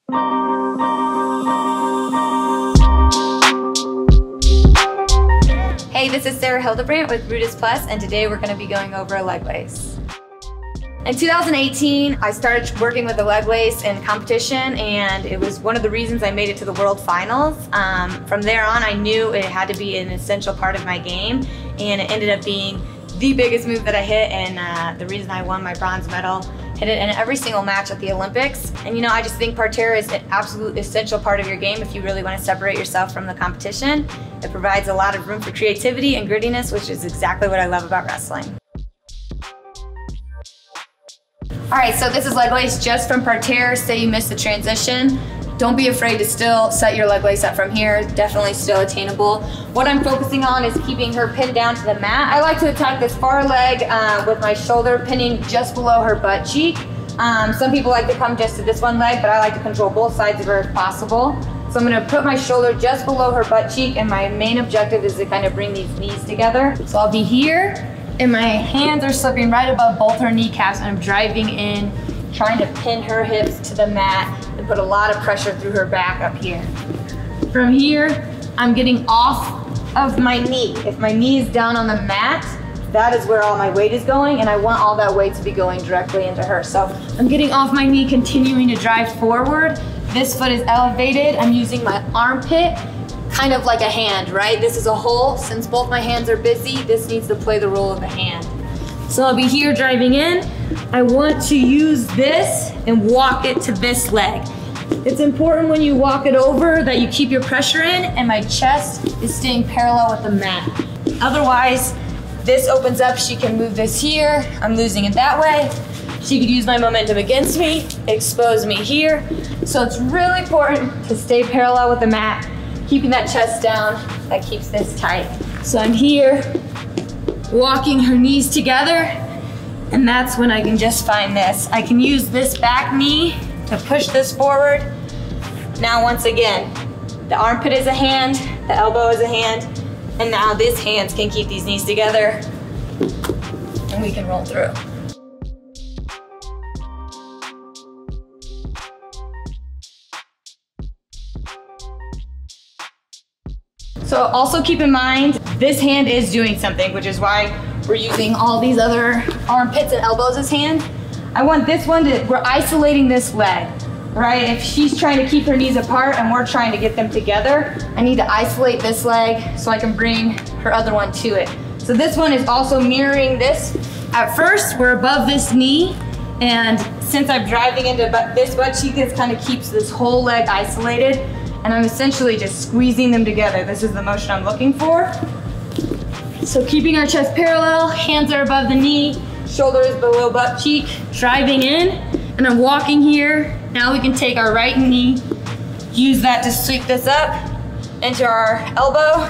Hey, this is Hildebrandt with RUDIS Plus, and today we're going to be going over a leg lace. In 2018, I started working with a leg lace in competition, and it was one of the reasons I made it to the World Finals. From there on, I knew it had to be an essential part of my game, and it ended up being the biggest move that I hit, and the reason I won my bronze medal. Hit it in every single match at the Olympics. And you know, I just think parterre is an absolute essential part of your game if you really want to separate yourself from the competition. It provides a lot of room for creativity and grittiness, which is exactly what I love about wrestling. All right, so this is leg lace just from parterre. Say you missed the transition. Don't be afraid to still set your leg lace up from here. Definitely still attainable. What I'm focusing on is keeping her pinned down to the mat. I like to attack this far leg with my shoulder pinning just below her butt cheek. Some people like to come just to this one leg, but I like to control both sides of her if possible. So I'm gonna put my shoulder just below her butt cheek, and my main objective is to kind of bring these knees together. So I'll be here, and my hands are slipping right above both her kneecaps, and I'm driving in, trying to pin her hips to the mat and put a lot of pressure through her back up here. From here, I'm getting off of my knee. If my knee is down on the mat, that is where all my weight is going, and I want all that weight to be going directly into her. So I'm getting off my knee, continuing to drive forward. This foot is elevated. I'm using my armpit, kind of like a hand, right? This is a hole. Since both my hands are busy, this needs to play the role of a hand. So I'll be here driving in. I want to use this and walk it to this leg. It's important when you walk it over that you keep your pressure in and my chest is staying parallel with the mat. Otherwise, this opens up, she can move this here. I'm losing it that way. She could use my momentum against me, expose me here. So it's really important to stay parallel with the mat, keeping that chest down. That keeps this tight. So I'm here, walking her knees together, and that's when I can just find this. I can use this back knee to push this forward. Now once again, the armpit is a hand, the elbow is a hand, and now this hands can keep these knees together, and we can roll through. So also keep in mind, this hand is doing something, which is why we're using all these other armpits and elbows as hands. I want this one we're isolating this leg, right? If she's trying to keep her knees apart and we're trying to get them together, I need to isolate this leg so I can bring her other one to it. So this one is also mirroring this. At first, we're above this knee, and since I'm driving into this butt cheek, this kind of keeps this whole leg isolated, and I'm essentially just squeezing them together. This is the motion I'm looking for. So keeping our chest parallel, hands are above the knee, shoulders below butt cheek, driving in, and I'm walking here. Now we can take our right knee, use that to sweep this up into our elbow,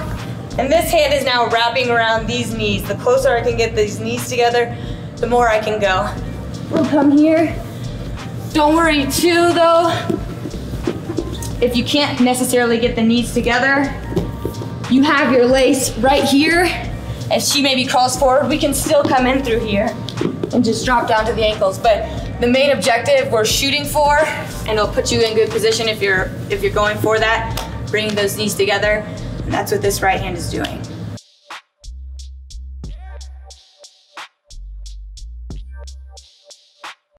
and this hand is now wrapping around these knees. The closer I can get these knees together, the more I can go. We'll come here. Don't worry too though, if you can't necessarily get the knees together, you have your lace right here. As she maybe crawls forward, we can still come in through here and just drop down to the ankles. But the main objective we're shooting for, and it'll put you in good position if you're going for that, bringing those knees together. And that's what this right hand is doing.